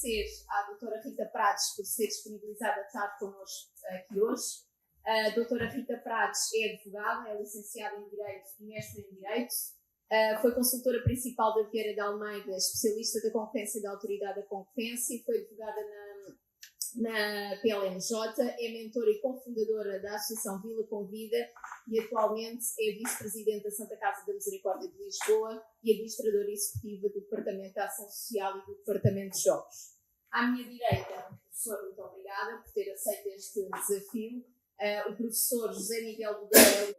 agradecer à doutora Rita Prates por ser disponibilizada a estar connosco aqui hoje. A doutora Rita Prates é advogada, é licenciada em Direito e mestre em Direito. Foi consultora principal da Vieira de Almeida, especialista da concorrência e da autoridade da concorrência, e foi advogada na PLMJ, é mentora e cofundadora da Associação Vila Convida e atualmente é vice-presidente da Santa Casa da Misericórdia de Lisboa e administradora executiva do Departamento de Ação Social e do Departamento de Jogos. À minha direita, professor, muito obrigada por ter aceito este desafio, o professor José Miguel Bugalho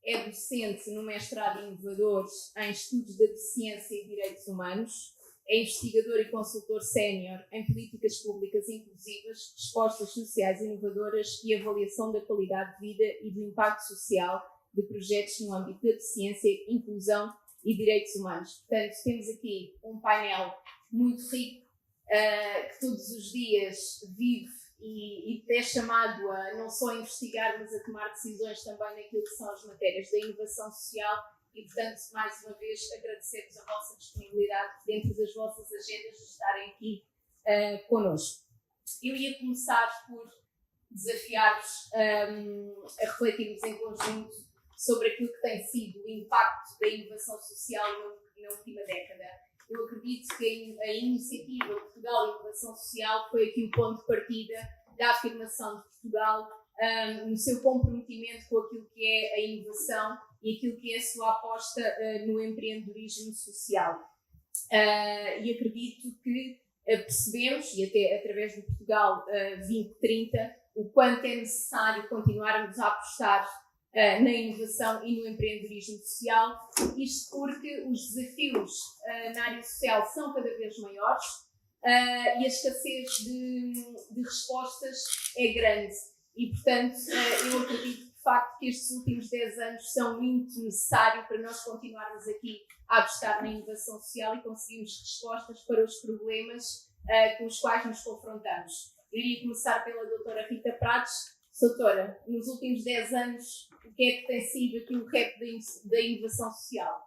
é docente no mestrado em Inovadores em Estudos da Deficiência e Direitos Humanos, é investigador e consultor sénior em políticas públicas inclusivas, respostas sociais inovadoras e avaliação da qualidade de vida e do impacto social de projetos no âmbito da deficiência, inclusão e direitos humanos. Portanto, temos aqui um painel muito rico que todos os dias vive e é chamado a não só investigar, mas a tomar decisões também naquilo que são as matérias da inovação social. E, portanto, mais uma vez, agradecemos a vossa disponibilidade dentro das vossas agendas de estarem aqui connosco. Eu ia começar por desafiar-vos a refletirmos em conjunto sobre aquilo que tem sido o impacto da inovação social na última década. Eu acredito que a iniciativa Portugal Inovação Social foi aqui o ponto de partida da afirmação de Portugal no seu comprometimento com aquilo que é a inovação e aquilo que é a sua aposta no empreendedorismo social. E acredito que percebemos, e até através do Portugal 2030, o quanto é necessário continuarmos a apostar na inovação e no empreendedorismo social, isto porque os desafios na área social são cada vez maiores e a escassez de respostas é grande. E, portanto, eu acredito de facto que estes últimos 10 anos são muito necessários para nós continuarmos aqui a apostar na inovação social e conseguirmos respostas para os problemas com os quais nos confrontamos. Eu iria começar pela doutora Rita Prates. Doutora, nos últimos 10 anos, o que é que tem sido aqui o rap da inovação social?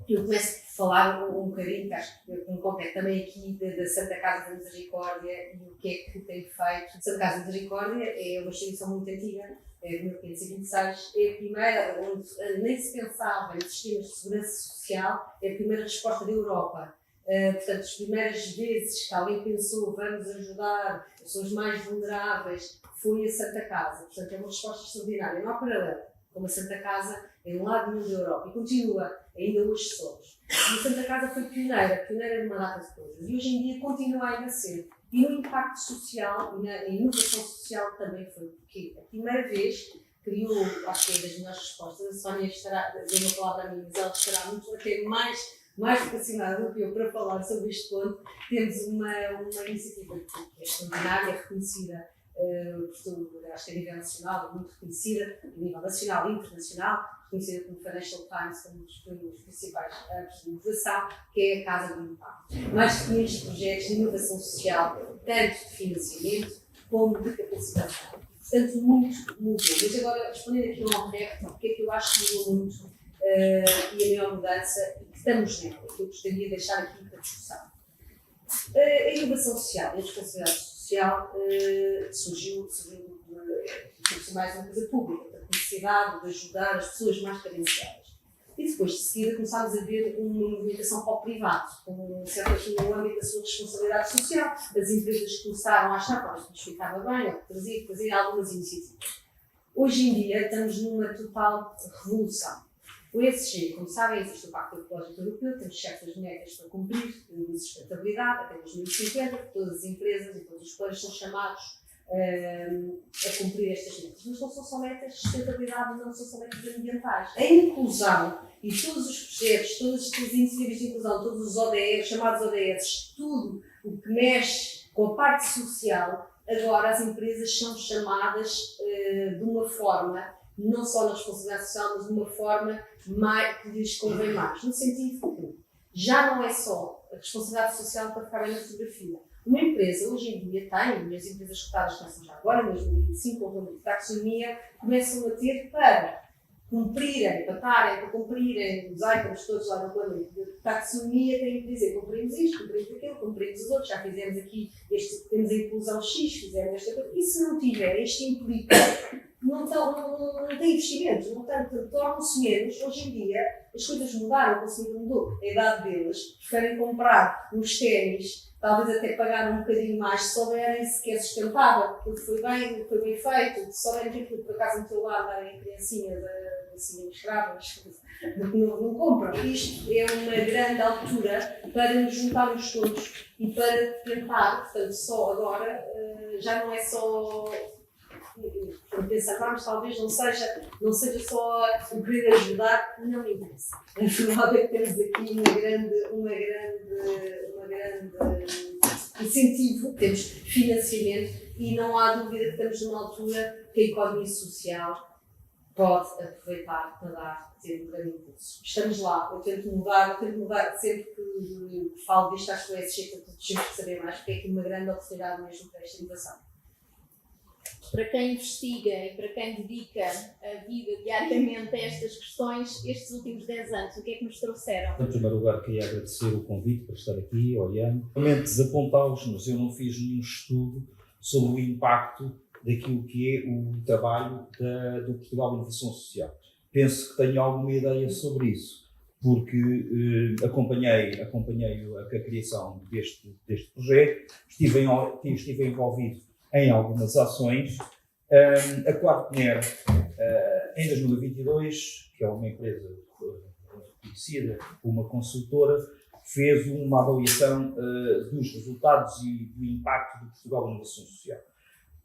Eu começo por falar um bocadinho, acho que me compete também aqui da Santa Casa da Misericórdia e o que é que tem feito. A Santa Casa da Misericórdia é uma instituição muito antiga, é de 1526, é a primeira, onde nem se pensava em sistemas de segurança social, é a primeira resposta da Europa. Portanto, as primeiras vezes que alguém pensou vamos ajudar as pessoas mais vulneráveis foi a Santa Casa. Portanto, é uma resposta extraordinária, não há paralelo. Como a Santa Casa em um lado nenhum da Europa e continua, ainda hoje somos. E a Santa Casa foi pioneira de uma data de coisas e hoje em dia continua a ser. E no impacto social e na inovação social também foi, porque a primeira vez criou, acho que é das melhores respostas, a Sónia estará, deu uma palavra a mim, mas ela estará muito até mais vocacionada do que eu para falar sobre este ponto. Temos uma iniciativa que é extraordinária, reconhecida, acho que a nível nacional, muito reconhecida, a nível nacional e internacional, reconhecida como Financial Times, como um dos principais âmbitos de inovação, que é a Casa do Impacto. Mais de 500 projetos de inovação social, tanto de financiamento como de capacitação. Portanto, muito mudou. Mas agora, respondendo aqui ao recto, o que é que eu acho que mudou muito e a maior mudança, e que estamos nela, que eu gostaria de deixar aqui para discussão. A inovação social e a responsabilidade social surgiu de mais uma coisa pública, da necessidade de ajudar as pessoas mais carenciadas. E depois de seguida começámos a ver uma movimentação para o privado, como no âmbito da sua responsabilidade social. As empresas começaram a achar que isto ficava bem, ou fazer algumas iniciativas. Hoje em dia estamos numa total revolução. O ESG, como sabem, existe o Pacto Ecológico Europeu, temos certas metas para cumprir, de sustentabilidade, até 2050, todas as empresas e todos os players são chamados a cumprir estas metas. Mas não são só metas de sustentabilidade, não são só metas ambientais. A inclusão e todos os projetos, todas as iniciativas de inclusão, todos os ODS, chamados ODS, tudo o que mexe com a parte social, agora as empresas são chamadas de uma forma, não só na responsabilidade social, mas de uma forma que lhes convém mais. No sentido que já não é só a responsabilidade social para ficar bem na fotografia. Uma empresa, hoje em dia, tem, e as empresas cotadas começam já agora, em 2025, ou da taxonomia, começam a ter para cumprirem, para cumprirem os items todos lá no plano de taxonomia, têm que dizer cumprimos isto, cumprimos aquilo, cumprimos os outros, já fizemos aqui, temos a inclusão X, fizemos esta coisa. E se não tiver, isto implica não tem investimentos, portanto, tornam-se menos. Hoje em dia, as coisas mudaram, o consumidor mudou, a idade deles, preferem comprar uns ténis, talvez até pagar um bocadinho mais, se souberem que é sustentável, porque foi bem feito, se souberem que por acaso no teu lado darem criancinhas assim escravas, não compram. Isto é uma grande altura para nos juntarmos todos e para tentar, portanto, só agora, já não é só. Pensar, talvez não seja só o querer ajudar, não me interessa. A verdade é que temos aqui uma grande incentivo, temos financiamento e não há dúvida que estamos numa altura que a economia social pode aproveitar para ter um grande impulso. Estamos lá, eu tento mudar sempre que falo disto, acho que é esse jeito, todos temos que saber mais, porque é aqui uma grande oportunidade mesmo para esta inovação. Para quem investiga e para quem dedica a vida diariamente a estas questões, estes últimos 10 anos, o que é que nos trouxeram? Em primeiro lugar, queria agradecer o convite para estar aqui, olhando. Realmente desapontá-los, mas eu não fiz nenhum estudo sobre o impacto daquilo que é o trabalho do Portugal Inovação Social. Penso que tenho alguma ideia sobre isso, porque acompanhei a criação deste projeto, estive envolvido em algumas ações. A Quartner, em 2022, que é uma empresa conhecida, uma consultora, fez uma avaliação dos resultados e do impacto do Portugal Inovação Social.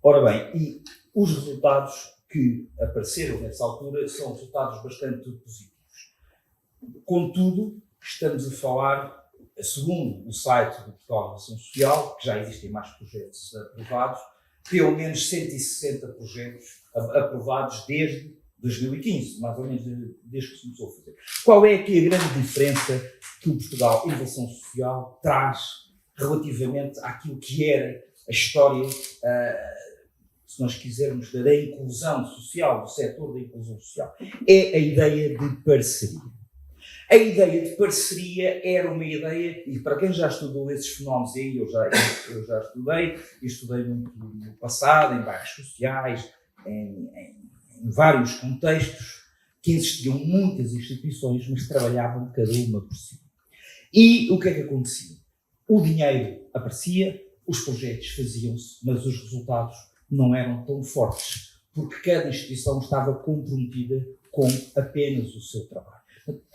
Ora bem, e os resultados que apareceram nessa altura são resultados bastante positivos. Contudo, estamos a falar, segundo o site do Portugal Inovação Social, que já existem mais projetos aprovados, pelo menos 160 projetos aprovados desde 2015, mais ou menos desde que se começou a fazer. Qual é aqui a grande diferença que o Portugal Inovação Social traz relativamente àquilo que era a história, se nós quisermos, da inclusão social, do setor da inclusão social? É a ideia de parceria. A ideia de parceria era uma ideia, e para quem já estudou esses fenómenos aí, eu já estudei muito no passado, em bairros sociais, em vários contextos, que existiam muitas instituições, mas trabalhavam cada uma por si. E o que é que acontecia? O dinheiro aparecia, os projetos faziam-se, mas os resultados não eram tão fortes, porque cada instituição estava comprometida com apenas o seu trabalho.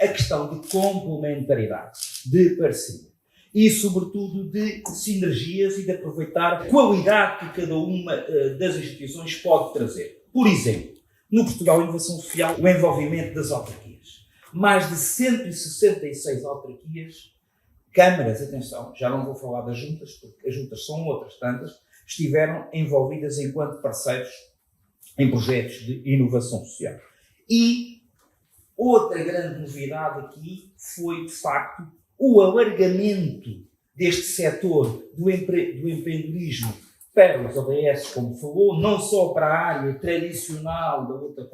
A questão de complementaridade, de parceria e, sobretudo, de sinergias e de aproveitar a qualidade que cada uma das instituições pode trazer. Por exemplo, no Portugal Inovação Social, o envolvimento das autarquias. Mais de 166 autarquias, câmaras, atenção, já não vou falar das juntas, porque as juntas são outras tantas, estiveram envolvidas enquanto parceiros em projetos de inovação social. E outra grande novidade aqui foi, de facto, o alargamento deste setor do empreendedorismo para os ODS, como falou, não só para a área tradicional da luta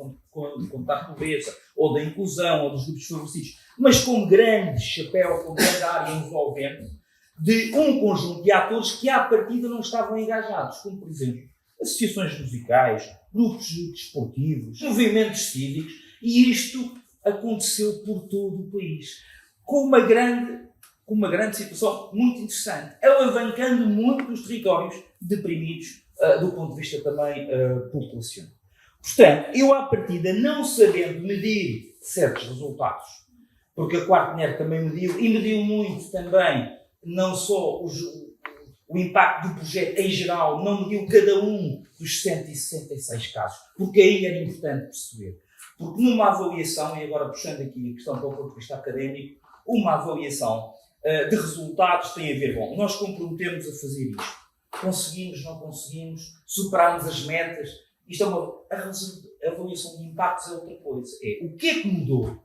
contra a pobreza, ou da inclusão, ou dos grupos favorecidos, mas como grande chapéu, como grande área envolvente de um conjunto de atores que, à partida, não estavam engajados, como, por exemplo, associações musicais, grupos desportivos, movimentos cívicos, e isto aconteceu por todo o país, com uma grande situação muito interessante, alavancando muito os territórios deprimidos do ponto de vista também populacional. Portanto, eu à partida, não sabendo medir certos resultados, porque a Quartner também mediu, e mediu muito também, não só o impacto do projeto em geral, não mediu cada um dos 166 casos, porque aí era importante perceber. Porque numa avaliação, e agora puxando aqui a questão para o ponto de vista académico, uma avaliação de resultados tem a ver com, nós comprometemos a fazer isto, conseguimos, não conseguimos, superámos as metas, isto é a avaliação de impactos é outra coisa, é o que é que mudou?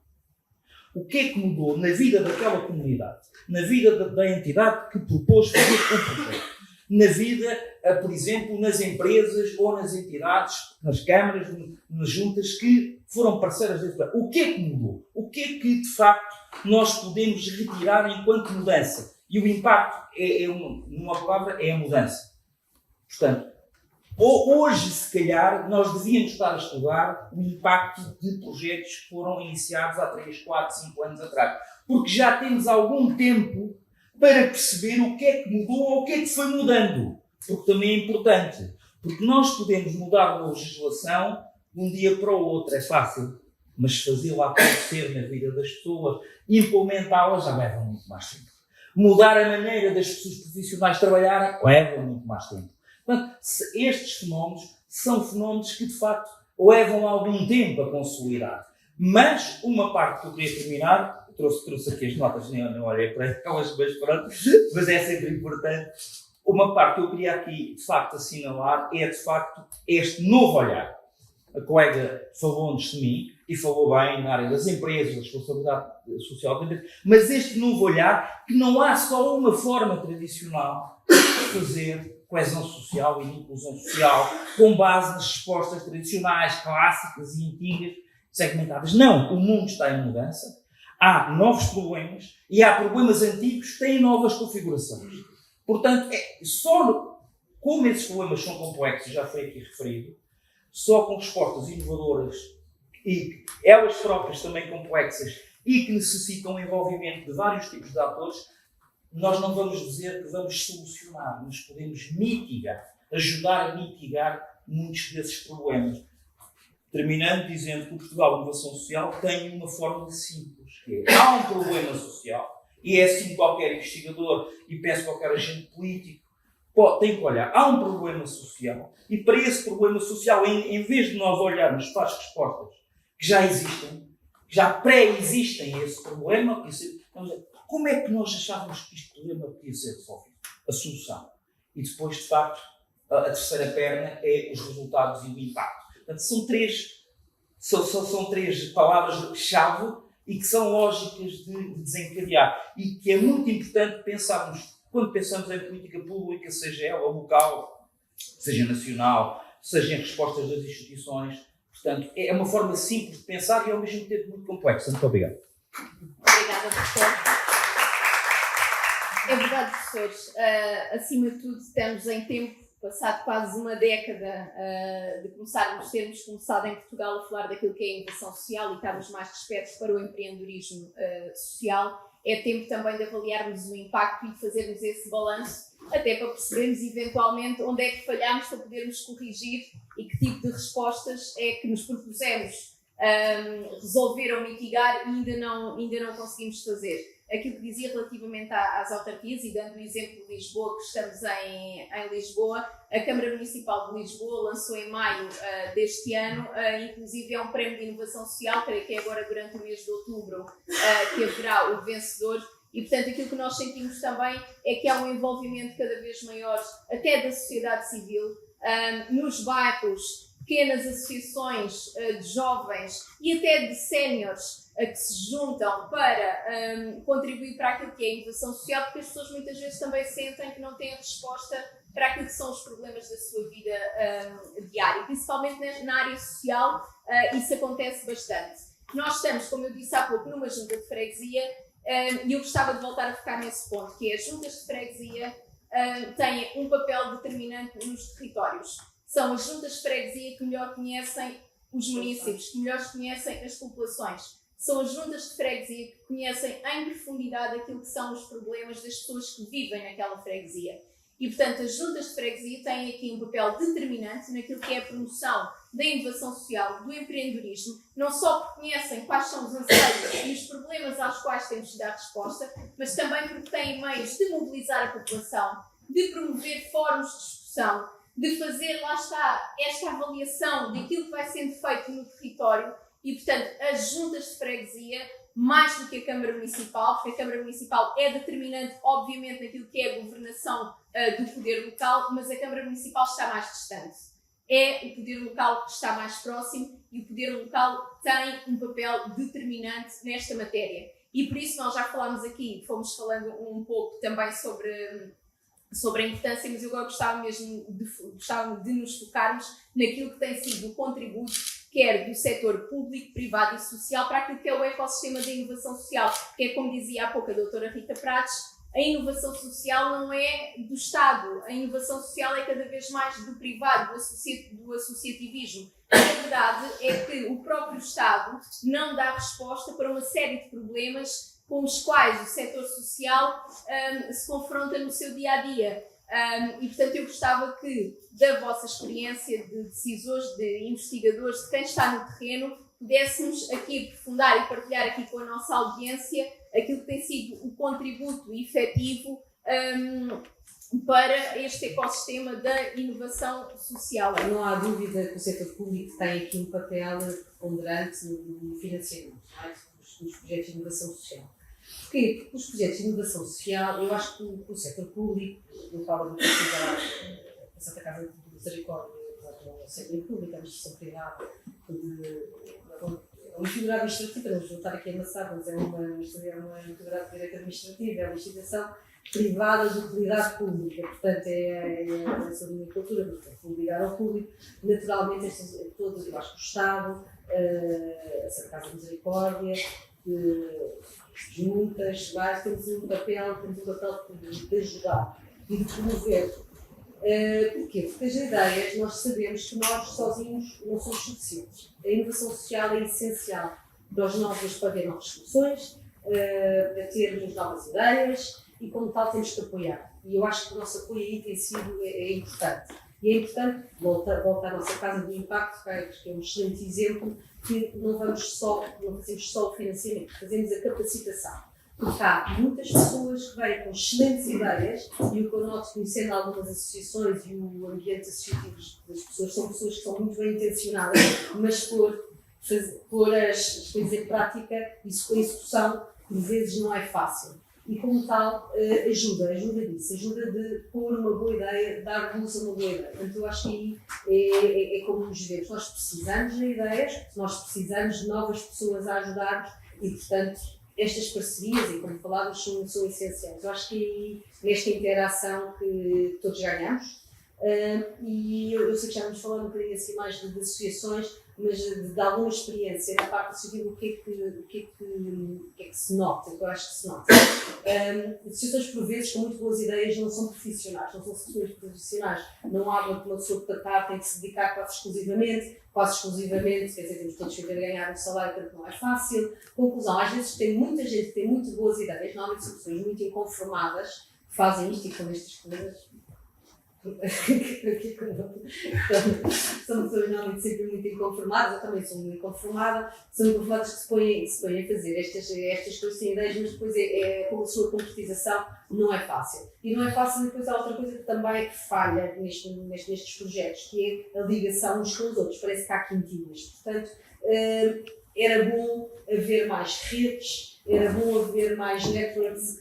O que é que mudou na vida daquela comunidade, na vida da entidade que propôs fazer o projeto, na vida, por exemplo, nas empresas ou nas entidades, nas câmaras, nas juntas que foram parceiras desse plano. O que é que mudou? O que é que, de facto, nós podemos retirar enquanto mudança? E o impacto, numa palavra, é a mudança. Portanto, hoje, se calhar, nós devíamos estar a estudar o impacto de projetos que foram iniciados há 3, 4, 5 anos atrás. Porque já temos algum tempo para perceber o que é que mudou ou o que é que foi mudando. Porque também é importante. Porque nós podemos mudar a legislação de um dia para o outro. É fácil. Mas fazê-la acontecer na vida das pessoas, implementá-la, já leva muito mais tempo. Mudar a maneira das pessoas profissionais trabalharem, leva muito mais tempo. Portanto, estes fenómenos são fenómenos que, de facto, levam algum tempo a consolidar. Mas, uma parte que eu queria terminar, trouxe aqui as notas, não olhei para elas, mas pronto, mas é sempre importante. Uma parte que eu queria aqui, de facto, assinalar é, de facto, este novo olhar. A colega falou-nos de mim, e falou bem na área das empresas, da responsabilidade social, mas este novo olhar, que não há só uma forma tradicional de fazer coesão social e inclusão social com base nas respostas tradicionais, clássicas e antigas, segmentadas. Não, o mundo está em mudança, há novos problemas e há problemas antigos que têm novas configurações. Portanto, só como esses problemas são complexos, já foi aqui referido, só com respostas inovadoras e elas próprias também complexas e que necessitam o envolvimento de vários tipos de atores, nós não vamos dizer que vamos solucionar, mas podemos mitigar, ajudar a mitigar muitos desses problemas. Terminando dizendo que o Portugal de Inovação Social tem uma fórmula simples, que é, há um problema social, e é assim qualquer investigador e penso qualquer agente político tem que olhar, há um problema social, e para esse problema social, em vez de nós olharmos para as respostas que já existem, que já pré-existem a esse problema, como é que nós achávamos que este problema podia ser resolvido? A solução. E depois, de facto, a terceira perna é os resultados e o impacto. Portanto, são três palavras-chave e que são lógicas de desencadear. E que é muito importante pensarmos, quando pensamos em política pública, seja ela local, seja nacional, seja em respostas das instituições. Portanto, é uma forma simples de pensar e ao mesmo tempo muito complexa. Muito obrigado. Obrigada, professor. É verdade, professores. Acima de tudo, estamos em tempo, passado quase uma década de termos começado em Portugal a falar daquilo que é a inovação social e estamos mais despertos para o empreendedorismo social. É tempo também de avaliarmos o impacto e de fazermos esse balanço, até para percebermos eventualmente onde é que falhámos para podermos corrigir e que tipo de respostas é que nos propusemos resolver ou mitigar e ainda não conseguimos fazer. Aquilo que dizia relativamente às autarquias, e dando o exemplo de Lisboa, que estamos em Lisboa, a Câmara Municipal de Lisboa lançou em maio deste ano, inclusive é um prémio de inovação social, creio que é agora durante o mês de outubro que haverá o vencedor. E, portanto, aquilo que nós sentimos também é que há um envolvimento cada vez maior, até da sociedade civil, nos bairros, pequenas associações de jovens e até de séniores que se juntam para contribuir para aquilo que é a inovação social, porque as pessoas muitas vezes também sentem que não têm resposta para aquilo que são os problemas da sua vida diária. Principalmente na área social, isso acontece bastante. Nós estamos, como eu disse há pouco, numa junta de freguesia e eu gostava de voltar a focar nesse ponto, que é as juntas de freguesia têm um papel determinante nos territórios. São as juntas de freguesia que melhor conhecem os municípios, que melhor conhecem as populações. São as juntas de freguesia que conhecem em profundidade aquilo que são os problemas das pessoas que vivem naquela freguesia. E, portanto, as juntas de freguesia têm aqui um papel determinante naquilo que é a promoção da inovação social, do empreendedorismo, não só porque conhecem quais são os anseios e os problemas aos quais temos de dar resposta, mas também porque têm meios de mobilizar a população, de promover fóruns de discussão, de fazer, lá está, esta avaliação daquilo que vai sendo feito no território e, portanto, as juntas de freguesia, mais do que a Câmara Municipal, porque a Câmara Municipal é determinante, obviamente, naquilo que é a governação do poder local, mas a Câmara Municipal está mais distante. É o poder local que está mais próximo e o poder local tem um papel determinante nesta matéria. E por isso nós já falámos aqui, fomos falando um pouco também sobre a importância, mas eu agora gostava de nos focarmos naquilo que tem sido o contributo quer do setor público, privado e social, para aquilo que é o ecossistema da inovação social. Porque é como dizia há pouco a doutora Rita Prates, a inovação social não é do Estado, a inovação social é cada vez mais do privado, do associativismo. A verdade é que o próprio Estado não dá resposta para uma série de problemas com os quais o setor social se confronta no seu dia-a-dia. E, portanto, eu gostava que, da vossa experiência de decisores, de investigadores, de quem está no terreno, pudéssemos aqui aprofundar e partilhar aqui com a nossa audiência aquilo que tem sido o contributo efetivo para este ecossistema da inovação social. Não há dúvida que o setor público tem aqui um papel preponderante no financiamento, dos projetos de inovação social. Porquê? Porque os projetos de inovação social, eu acho que o setor público, eu falo de a Santa Casa de Misericórdia, não é o setor público, é uma instituição privada, é uma figura administrativa, não vou estar aqui a amassar, mas é uma figura de direito administrativo, é uma instituição privada de utilidade pública, portanto é essa nomenclatura, portanto, ligar ao público, naturalmente todos, eu acho que o Estado, a Santa Casa de Misericórdia, juntas, temos um papel de ajudar e de promover. Porquê? Porque as ideias, nós sabemos que nós sozinhos não somos suficientes. A inovação social é essencial para os novos, para ver novas soluções, para termos novas ideias e, como tal, temos que apoiar. E eu acho que o nosso apoio aí tem sido importante. E é importante, volta à nossa Casa do Impacto, que é um excelente exemplo, que não fazemos só o financiamento, fazemos a capacitação. Porque há muitas pessoas que vêm com excelentes ideias, e o que eu noto, conhecendo algumas associações e o ambiente associativo das pessoas, são pessoas que são muito bem intencionadas, mas por as coisas em prática, isso com a execução, por vezes não é fácil. E como tal, ajuda nisso, ajuda de pôr uma boa ideia, dar luz a uma boa ideia. Portanto, eu acho que aí é como nos vemos. Nós precisamos de ideias, nós precisamos de novas pessoas a ajudar-nos e, portanto, estas parcerias, e como falávamos, são essenciais. Eu acho que aí, nesta interação que todos ganhamos, e eu sei que já vamos falar um bocadinho assim mais de associações, mas de alguma experiência na parte associativa, o que é que se nota, eu acho que se nota. Associações, por vezes, com muito boas ideias, não são profissionais, não são associações profissionais, não há uma pessoa que tratar, tem que se dedicar quase exclusivamente, quer dizer, temos todos que ganhar um salário, portanto não é fácil. Conclusão, às vezes tem muita gente que tem muito boas ideias, normalmente são pessoas muito inconformadas, que fazem isto e com estas coisas. São pessoas normalmente sempre muito inconformadas, eu também sou muito inconformada, são inconformadas que se põem a fazer estas coisas sem ideias, mas depois com a sua concretização não é fácil. E não é fácil, depois há outra coisa que também falha nestes projetos, que é a ligação uns com os outros, parece que há quintilhas. Portanto, era bom haver mais redes, era bom haver mais networks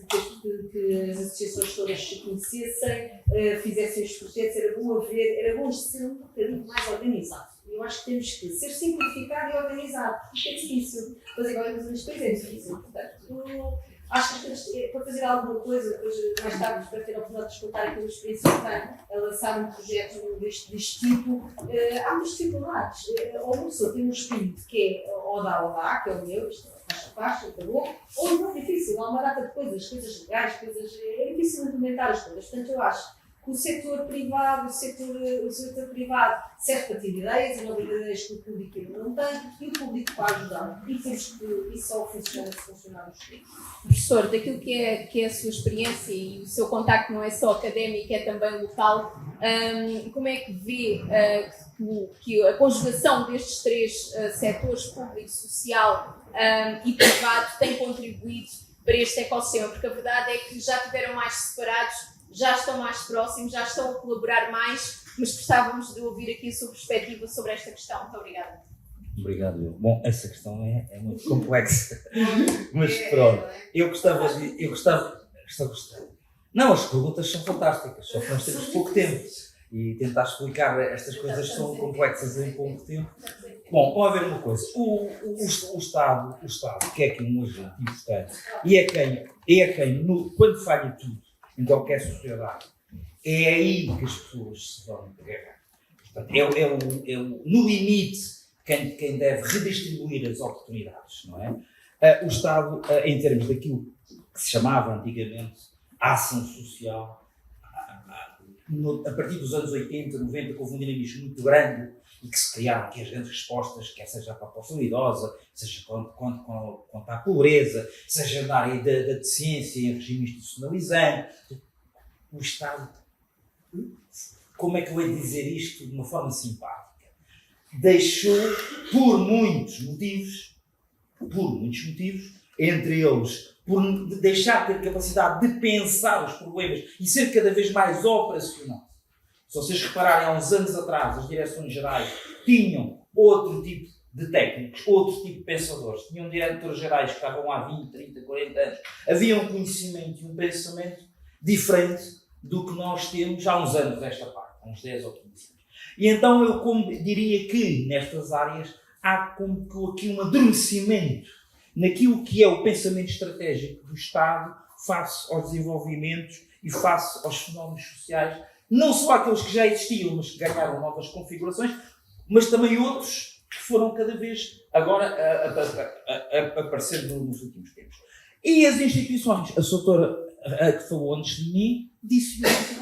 que as associações todas se conhecessem, fizessem os projetos, era bom ser um bocadinho mais organizado. Eu acho que temos que ser simplificado e organizado. É difícil. Fazer qualquer coisa nas coisas é difícil. Portanto, acho que para fazer alguma coisa, depois mais tarde espero ter a oportunidade de escutar aquela experiência que tenho, a lançar um projeto deste tipo, há muitas dificuldades. Ou uma pessoa tem um espírito que é ou dá, que é o meu, isto faixa, acabou, ou não é difícil, há uma data de coisas legais, é difícil implementar as coisas. Portanto, eu acho que o setor privado serve para ter ideias e novas ideias que o público não tem e o público vai ajudar. E temos que isso só funciona se funcionarmos. Professor, daquilo que é a sua experiência e o seu contacto não é só académico, é também local, como é que vê que a conjugação destes três setores, público, social e privado, tem contribuído para este ecossistema? Porque a verdade é que já estiveram mais separados, já estão mais próximos, já estão a colaborar mais, mas gostávamos de ouvir aqui a sua perspectiva sobre esta questão. Muito obrigada. Obrigado. Bom, essa questão é muito complexa, mas pronto, eu gostava. Não, as perguntas são fantásticas, só que nós temos pouco tempo e tentar explicar estas coisas que são complexas em pouco tempo. Bom, pode haver uma coisa, o Estado, que é aqui um agente importante, e é quem quando falha tudo, então que é a sociedade, é aí que as pessoas se vão agarrar. Portanto, no limite, quem deve redistribuir as oportunidades, não é? O Estado, em termos daquilo que se chamava antigamente a ação social, a partir dos anos 80, 90, houve um dinamismo muito grande e que se criaram aqui as grandes respostas, quer seja para a população idosa, seja quanto à pobreza, seja na área da ciência em regime institucionalizante. O Estado, como é que eu ia dizer isto de uma forma simpática? Deixou, por muitos motivos, entre eles, por deixar de ter capacidade de pensar os problemas e ser cada vez mais operacional. Se vocês repararem, há uns anos atrás, as direções gerais tinham outro tipo de técnicos, outro tipo de pensadores. Tinham diretores gerais que estavam há 20, 30, 40 anos. Havia um conhecimento e um pensamento diferente do que nós temos há uns anos desta parte, há uns 10 ou 15 anos. E então eu diria que nestas áreas há como que aqui um adormecimento naquilo que é o pensamento estratégico do Estado face aos desenvolvimentos e face aos fenómenos sociais, não só aqueles que já existiam, mas que ganharam novas configurações, mas também outros que foram cada vez agora aparecendo nos últimos tempos. E as instituições, a doutora que falou antes de mim, disse isso.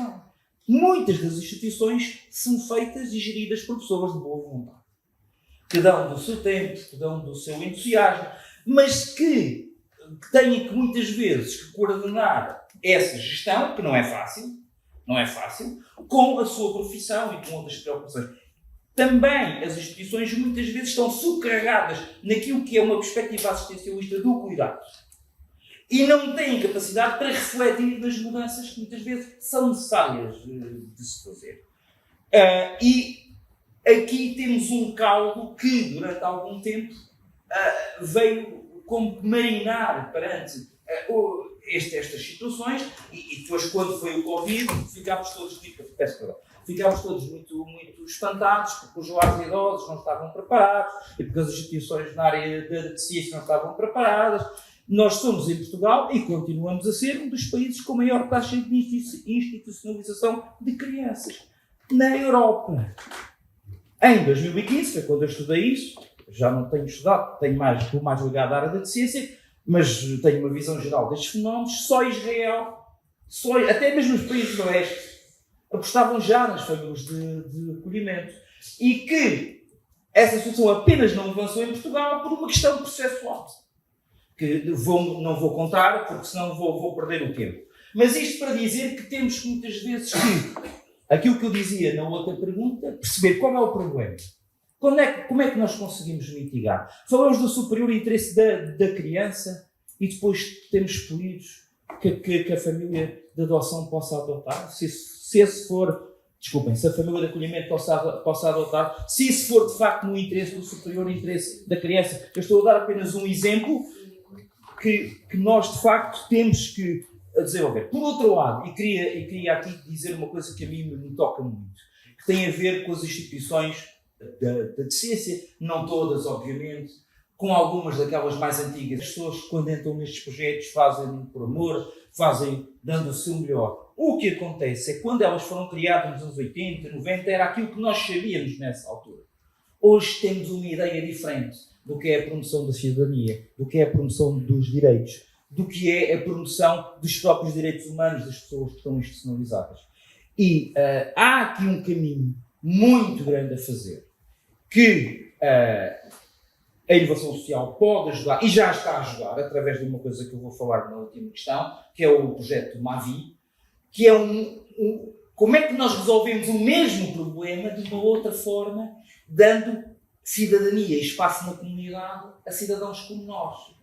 Muitas das instituições são feitas e geridas por pessoas de boa vontade, que dão do seu tempo, que dão do seu entusiasmo, mas que têm que muitas vezes que coordenar essa gestão, que não é fácil, com a sua profissão e com outras preocupações. Também as instituições muitas vezes estão subcarregadas naquilo que é uma perspectiva assistencialista do cuidado e não têm capacidade para refletir nas mudanças que muitas vezes são necessárias de se fazer. E aqui temos um caldo que, durante algum tempo, veio como marinar perante estas situações e depois, quando foi o Covid, ficámos todos muito, muito espantados porque os lares idosos não estavam preparados e porque as instituições na área da ciência não estavam preparadas. Nós somos em Portugal e continuamos a ser um dos países com maior taxa de institucionalização de crianças na Europa. Em 2015, foi quando eu estudei isso, já não tenho estudado, estou mais ligado à área da ciência, mas tenho uma visão geral destes fenómenos. Só Israel, até mesmo os países do Oeste, apostavam já nas famílias de acolhimento. E que essa situação apenas não avançou em Portugal por uma questão processual. Que não vou contar, porque senão vou perder o tempo. Mas isto para dizer que temos muitas vezes que, aquilo que eu dizia na outra pergunta, perceber qual é o problema. Como é que nós conseguimos mitigar? Falamos do superior interesse da criança e depois temos escolhidos que a família de adoção possa adotar. Se a família de acolhimento possa adotar, se isso for de facto no interesse do superior interesse da criança. Eu estou a dar apenas um exemplo que nós de facto temos que desenvolver. Por outro lado, e queria aqui dizer uma coisa que a mim me toca muito, que tem a ver com as instituições da ciência, não todas, obviamente, com algumas daquelas mais antigas. As pessoas, quando entram nestes projetos, fazem por amor, fazem dando o seu melhor. O que acontece é que quando elas foram criadas nos anos 80, 90, era aquilo que nós sabíamos nessa altura. Hoje temos uma ideia diferente do que é a promoção da cidadania, do que é a promoção dos direitos, do que é a promoção dos próprios direitos humanos das pessoas que estão institucionalizadas. E há aqui um caminho muito grande a fazer, que a inovação social pode ajudar, e já está a ajudar, através de uma coisa que eu vou falar na última questão, que é o projeto Mavi, que é como é que nós resolvemos o mesmo problema de uma outra forma, dando cidadania e espaço na comunidade a cidadãos como nós.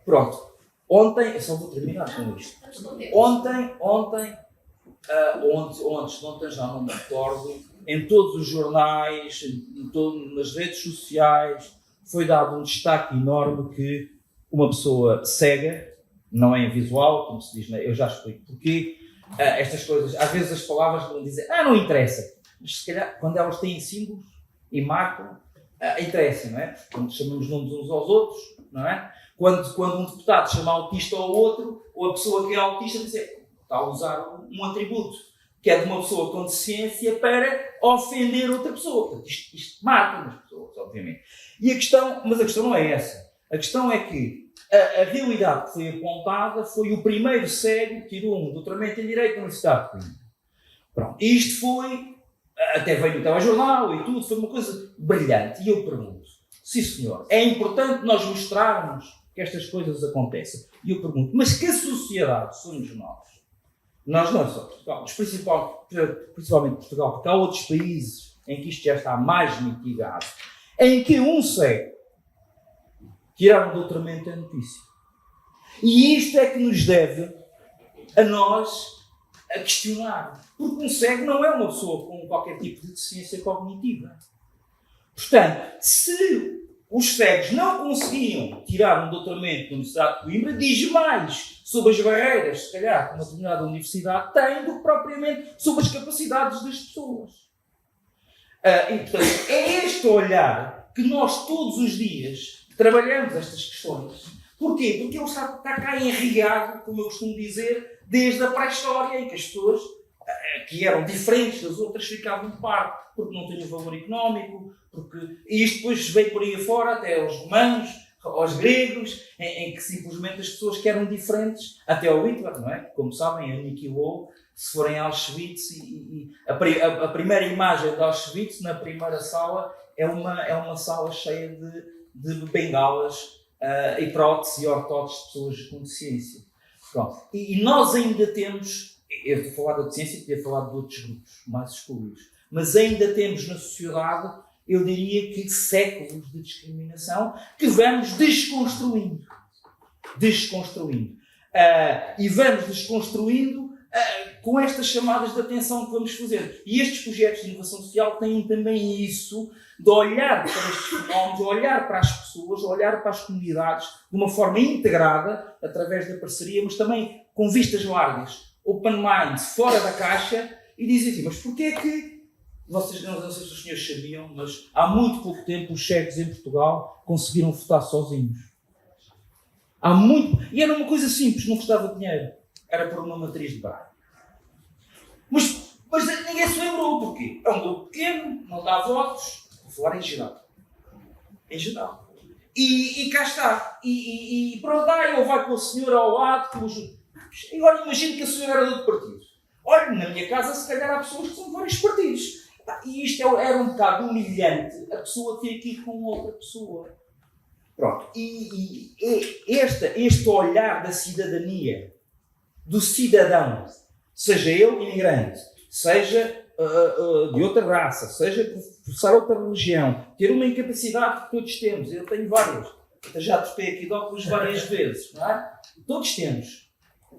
Pronto. Ontem, eu só vou terminar com isto. Ontem já não me recordo, em todos os jornais, nas redes sociais, foi dado um destaque enorme que uma pessoa cega, não é invisual, como se diz, eu já explico porquê, estas coisas, às vezes as palavras vão dizer, não interessa, mas se calhar quando elas têm símbolos e marcam, interessa, não é? Quando chamamos nomes uns aos outros, não é? Quando um deputado chama autista ao outro, ou a pessoa que é autista diz, está a usar um atributo, que é de uma pessoa com deficiência para ofender outra pessoa. Portanto, isto marca nas pessoas, obviamente. Mas a questão não é essa. A questão é que a realidade que foi apontada foi o primeiro cego que tirou um doutoramento em Direito na Universidade de Coimbra. Pronto. Isto foi, até veio no telejornal e tudo, foi uma coisa brilhante. E eu pergunto, sim senhor, é importante nós mostrarmos que estas coisas acontecem. E eu pergunto, mas que sociedade somos nós? Nós não é só Portugal, mas principalmente Portugal, porque há outros países em que isto já está mais mitigado, em que um cego tirar um doutoramento é notícia. E isto é que nos deve, a nós, a questionar. Porque um cego não é uma pessoa com qualquer tipo de deficiência cognitiva. Portanto, se os cegos não conseguiam tirar um doutoramento na Universidade de Coimbra, diz mais sobre as barreiras, se calhar, que uma determinada universidade tem, do que propriamente sobre as capacidades das pessoas. E, portanto, é este olhar que nós todos os dias trabalhamos estas questões. Porquê? Porque ele está cá enregado, como eu costumo dizer, desde a pré-história, em que as pessoas que eram diferentes das outras ficavam de parte, porque não tinham valor económico, e isto depois veio por aí afora, até aos romanos, aos gregos, em que simplesmente as pessoas que eram diferentes, até ao Hitler, não é? Como sabem, aniquilou, se forem a Auschwitz, e a primeira imagem de Auschwitz, na primeira sala, é uma sala cheia de bengalas e próteses e ortóteses de pessoas com deficiência. Pronto. E nós ainda temos, eu estou a falar da deficiência, podia falar de outros grupos mais excluídos, mas ainda temos na sociedade, eu diria que séculos de discriminação que vamos desconstruindo. E vamos desconstruindo com estas chamadas de atenção que vamos fazer. E estes projetos de inovação social têm também isso, de olhar para estes fenómenos, de olhar para as pessoas, de olhar para as comunidades de uma forma integrada, através da parceria, mas também com vistas largas, open mind, fora da caixa, e dizer assim, mas porquê é que vocês, não sei se os senhores sabiam, mas há muito pouco tempo os cegos em Portugal conseguiram votar sozinhos. E era uma coisa simples, não custava dinheiro. Era por uma matriz de Braille. Mas ninguém se lembrou, porquê? É um grupo pequeno, não dá votos, vou falar em geral. Em geral. E cá está. E pronto, ele vai com a senhora ao lado, e agora imagino que a senhora era de outro partido. Olha, na minha casa se calhar há pessoas que são de vários partidos. E isto era um bocado humilhante, a pessoa ter que ir com outra pessoa. Pronto. E este olhar da cidadania, do cidadão, seja ele imigrante, seja de outra raça, seja professar outra religião, ter uma incapacidade que todos temos, eu tenho várias, eu já topei aqui de óculos várias vezes, não é? Todos temos.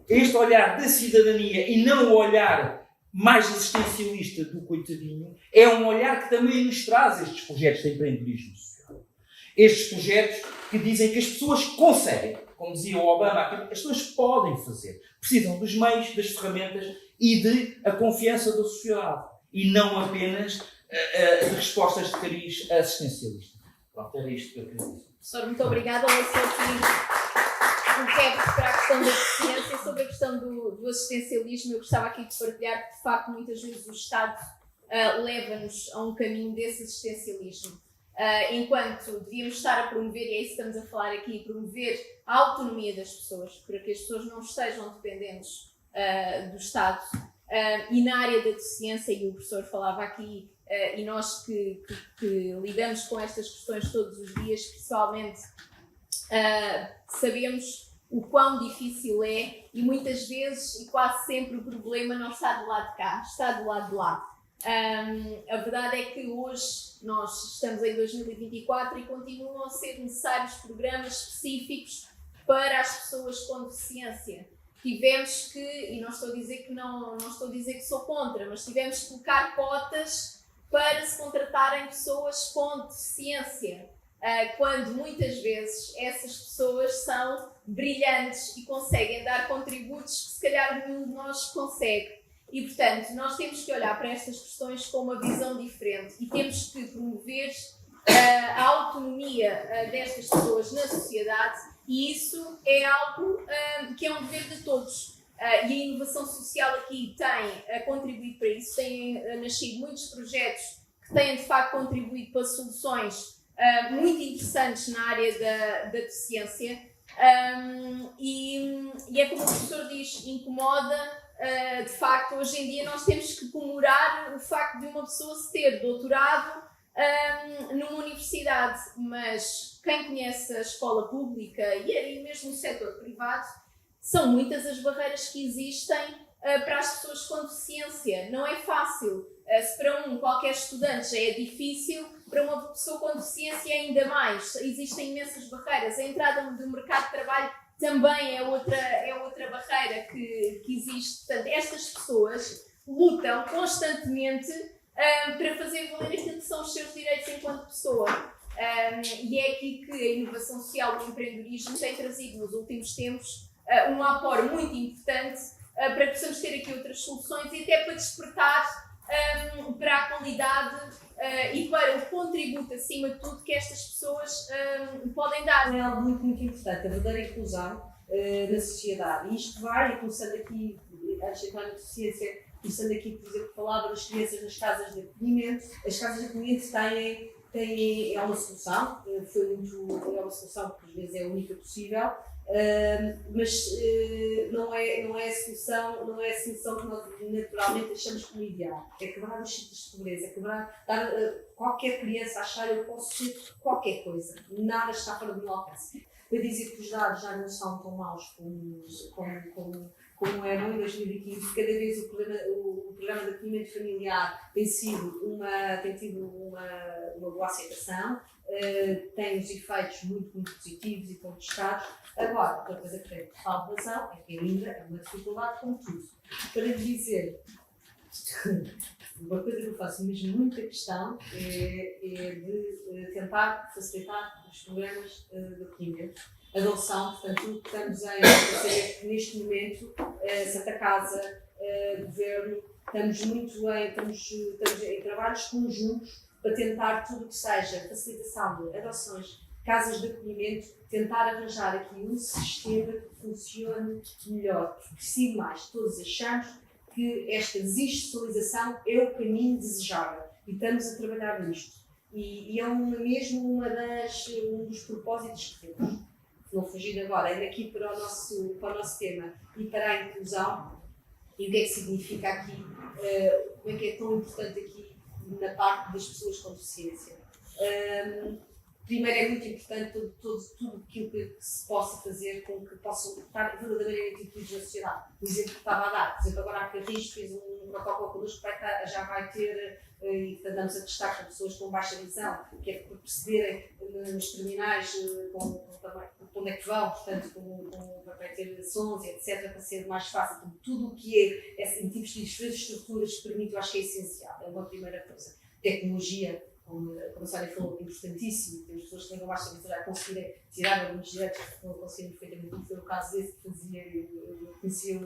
Este olhar da cidadania e não o olhar mais existencialista do coitadinho, é um olhar que também nos traz estes projetos de empreendedorismo social. Estes projetos que dizem que as pessoas conseguem, como dizia o Obama, as pessoas podem fazer. Precisam dos meios, das ferramentas e de a confiança da sociedade. E não apenas de respostas de cariz assistencialista. Pronto, era isto que eu queria dizer. Professor, muito obrigada. Eu só aqui um quebro para a questão da deficiência. Sobre a questão do assistencialismo, eu gostava aqui de partilhar que, de facto, muitas vezes o Estado leva-nos a um caminho desse assistencialismo. Enquanto devíamos estar a promover, e é isso que estamos a falar aqui, promover a autonomia das pessoas, para que as pessoas não estejam dependentes do Estado. E na área da deficiência, e o professor falava aqui, e nós que lidamos com estas questões todos os dias, pessoalmente, sabemos o quão difícil é, e muitas vezes, e quase sempre, o problema não está do lado de cá, está do lado de lá. A verdade é que hoje nós estamos em 2024 e continuam a ser necessários programas específicos para as pessoas com deficiência. Tivemos que, e não estou a dizer que não estou a dizer que sou contra, mas tivemos que colocar cotas para se contratarem pessoas com deficiência, quando muitas vezes essas pessoas são brilhantes e conseguem dar contributos que se calhar nenhum de nós consegue. E, portanto, nós temos que olhar para estas questões com uma visão diferente e temos que promover a autonomia destas pessoas na sociedade, e isso é algo que é um dever de todos. e a inovação social aqui tem contribuído para isso. Têm nascido muitos projetos que têm de facto contribuído para soluções muito interessantes na área da deficiência. E é como o professor diz, incomoda. De facto, hoje em dia nós temos que comemorar o facto de uma pessoa se ter doutorado numa universidade, mas quem conhece a escola pública e mesmo o setor privado, são muitas as barreiras que existem para as pessoas com deficiência. Não é fácil. Se para qualquer estudante já é difícil, para uma pessoa com deficiência ainda mais. Existem imensas barreiras. A entrada do mercado de trabalho também é outra barreira que existe. Portanto, estas pessoas lutam constantemente para fazer valer aquilo que são os seus direitos enquanto pessoa. E é aqui que a inovação social e o empreendedorismo têm trazido nos últimos tempos um aporte muito importante para que possamos ter aqui outras soluções e até para despertar para a qualidade e para o contributo, acima de tudo, que estas pessoas podem dar. É algo muito, muito importante, a verdadeira inclusão na sociedade. E isto vai, começando aqui, antes de entrar na deficiência, começando aqui, por exemplo, falava das crianças nas casas de acolhimento. As casas de acolhimento é uma solução, é uma solução porque às vezes é a única possível, mas não é a solução que nós naturalmente achamos como ideal. É quebrar os ciclos de pobreza, é quebrar, dar qualquer criança a achar eu posso ser qualquer coisa, nada está fora do meu alcance. Para dizer que os dados já não são tão maus como eram em 2015, cada vez o programa de acolhimento familiar tem tido uma boa aceitação, tem os efeitos muito, muito positivos e contestados. Agora, outra coisa que tem total razão é que ainda é uma dificuldade como tudo. Para lhe dizer, uma coisa que eu faço mesmo muita questão é de tentar facilitar os programas de acolhimento. Adoção, portanto, estamos neste momento, Santa Casa, Governo, estamos em trabalhos conjuntos para tentar tudo o que seja facilitação de adoções, casas de acolhimento, tentar arranjar aqui um sistema que funcione melhor, porque sim mais, todos achamos que esta desinstitucionalização é o caminho desejável e estamos a trabalhar nisto. E é mesmo um dos propósitos que temos. Não fugir agora, é daqui para o nosso tema e para a inclusão e o que é que significa aqui, como é que é tão importante aqui na parte das pessoas com deficiência. Primeiro é muito importante tudo aquilo que se possa fazer com que possam estar verdadeiramente incluídos na sociedade. O exemplo que estava a dar, por exemplo, agora a Carris fez um protocolo connosco que já vai ter, e andamos a testar com pessoas com baixa visão, que é para perceberem nos terminais onde é que vão, portanto, para ter sons, etc., para ser mais fácil. Então, tudo o que é em tipos de diferentes estruturas que permite, eu acho que é essencial, é uma primeira coisa. Tecnologia, como a Sónia falou, é importantíssimo. Temos pessoas que têm baixa visão já conseguirem tirar alguns direitos que não conseguirem perfeitamente. Foi o caso desse que fazia, eu conhecia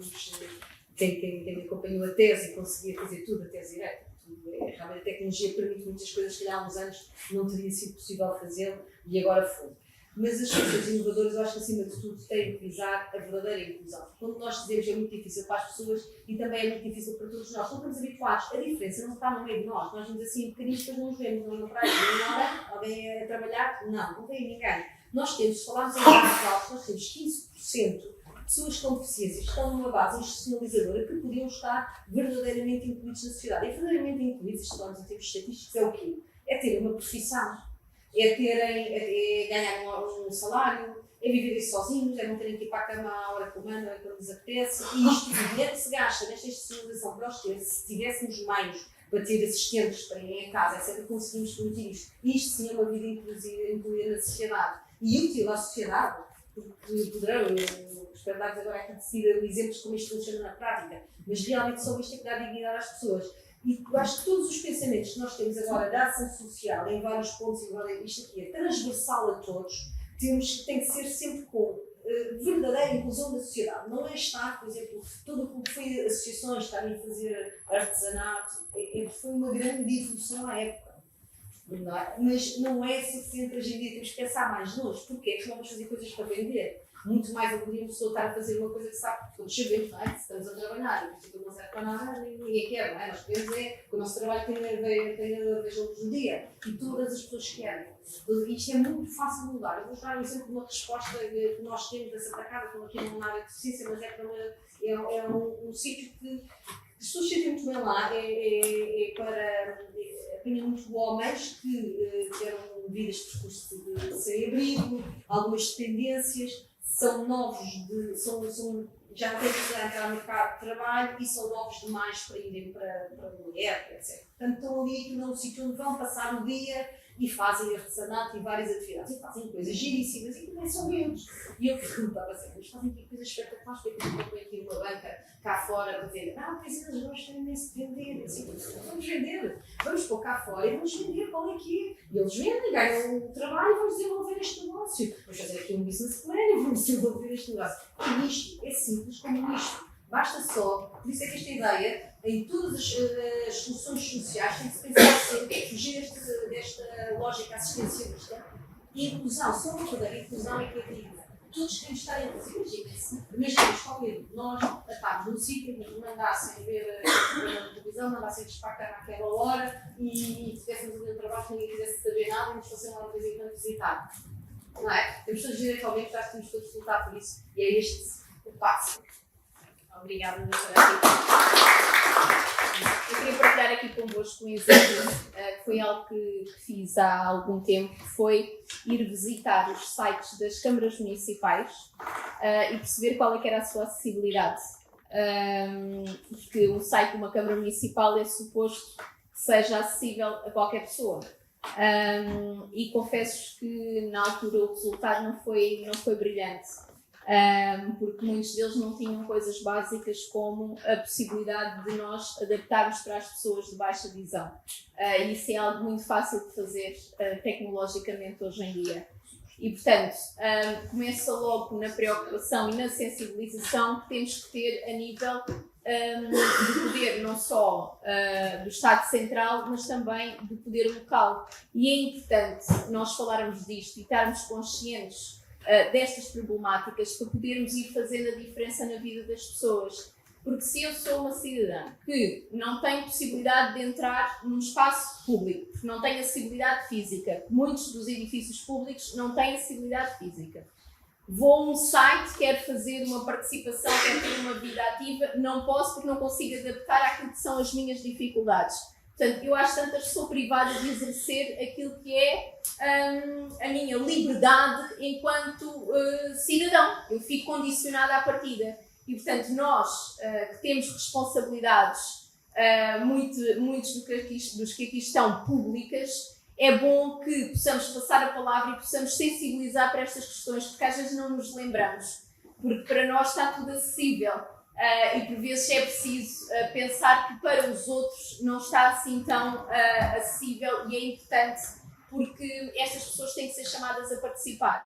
quem acompanhou a tese e conseguia fazer tudo, a tese direta. Realmente a tecnologia permite muitas coisas que há uns anos não teria sido possível fazê-lo e agora foi. Mas as soluções inovadoras, eu acho que acima de tudo têm que visar a verdadeira inclusão. Quando nós dizemos é muito difícil para as pessoas e também é muito difícil para todos nós, não estamos habituados. A diferença não está no meio de nós. Nós vemos assim pequeninos, depois não nos vemos, não é na praia, não é nada, alguém a trabalhar, não tem ninguém. Nós temos, se falarmos em dados altos, nós temos 15% de pessoas com deficiências que estão numa base institucionalizadora que podiam estar verdadeiramente incluídos na sociedade. E verdadeiramente incluídos, isto falamos em termos estatísticos, é o quê? É ter uma profissão. É ganhar um salário, é viverem sozinhos, é não terem que ir para a cama à hora que o mandam, é quando lhes apetece. E isto, o dinheiro que se gasta nesta institucionalização para os ter, se tivéssemos meios para ter assistentes para irem a casa, etc., conseguimos permitir isto. Isto sim é uma vida incluída na sociedade e útil à sociedade, porque poderão, espero dar-vos agora aqui de seguida exemplos de como isto funciona na prática, mas realmente só isto é que dá dignidade às pessoas. E eu acho que todos os pensamentos que nós temos agora da ação social, em vários pontos, e agora isto aqui é transversal a todos, tem que ser sempre com verdadeira inclusão da sociedade. Não é estar, por exemplo, tudo o que foi associações estarem a fazer artesanato, foi uma grande evolução à época. Não é? Mas não é suficiente hoje em dia, temos que pensar mais longe. Porquê? Porque não vamos fazer coisas para vender. Muito mais poderíamos estar a fazer uma coisa que sabe, todos sabemos, não é? Se estamos a trabalhar, e não serve para nada, ninguém quer, não é? Nós queremos que o nosso trabalho tenha luz no dia. E todas as pessoas querem. Isto é muito fácil de mudar. Eu vou dar um exemplo de uma resposta que nós temos da Santa Casa, como aqui na área de ciência, mas é um sítio que as pessoas sentem muito bem lá. Apanha muitos homens que tiveram vidas de percurso de sem-abrigo, algumas dependências, são novos, já têm que entrar no mercado de trabalho e são novos demais para irem para a mulher, etc. Portanto, estão ali num sítio onde vão passar o dia e fazem artesanato e várias atividades e fazem coisas giríssimas e também são eles. E eu perguntava assim, mas fazem aqui coisas espetaculares, porque eu põe aqui uma banca cá fora para vender. Pois eles gostam imenso de vender. Assim, vamos vender, vamos pôr cá fora e vamos vender qual é que é. E eles vendem, ganham o trabalho e vamos desenvolver este negócio. Vamos fazer aqui um business plan e vamos desenvolver este negócio. E isto é simples como isto. Basta só, por isso é que esta ideia, em todas as soluções sociais, tem que se pensar sempre, fugir desta lógica assistencialista. Inclusão, só uma verdadeira inclusão é que é digna. Todos queremos estar em casa. Imagina, escolher, nós estávamos num sítio, nos mandassem ver a televisão, mandassem-nos para a cama àquela hora e tivéssemos ali um trabalho que ninguém quisesse saber nada e nos fossem lá de vez em quando visitar. Não é? Temos todos direito ao bem, já temos todos de lutar por isso. E é este o passo. Obrigada, doutora Rita. Eu queria partilhar aqui convosco um exemplo que foi algo que fiz há algum tempo, que foi ir visitar os sites das câmaras municipais e perceber qual é que era a sua acessibilidade. Porque um site de uma câmara municipal é suposto que seja acessível a qualquer pessoa. E confesso que na altura o resultado não foi brilhante. Porque muitos deles não tinham coisas básicas como a possibilidade de nós adaptarmos para as pessoas de baixa visão. Isso é algo muito fácil de fazer tecnologicamente hoje em dia. E, portanto, começa logo na preocupação e na sensibilização que temos que ter a nível de poder não só do Estado Central, mas também do poder local. E é importante nós falarmos disto e estarmos conscientes destas problemáticas para podermos ir fazendo a diferença na vida das pessoas. Porque se eu sou uma cidadã que não tem possibilidade de entrar num espaço público, porque não tem acessibilidade física, muitos dos edifícios públicos não têm acessibilidade física, vou a um site, quero fazer uma participação, quero ter uma vida ativa, não posso porque não consigo adaptar àquilo que são as minhas dificuldades. Portanto, eu acho tanto que sou privada de exercer aquilo que é a minha liberdade enquanto cidadão. Eu fico condicionada à partida. E, portanto, nós que temos responsabilidades, muitos dos que aqui estão públicas, é bom que possamos passar a palavra e possamos sensibilizar para estas questões, porque às vezes não nos lembramos. Porque para nós está tudo acessível. E por vezes é preciso pensar que para os outros não está assim tão acessível e é importante porque estas pessoas têm que ser chamadas a participar.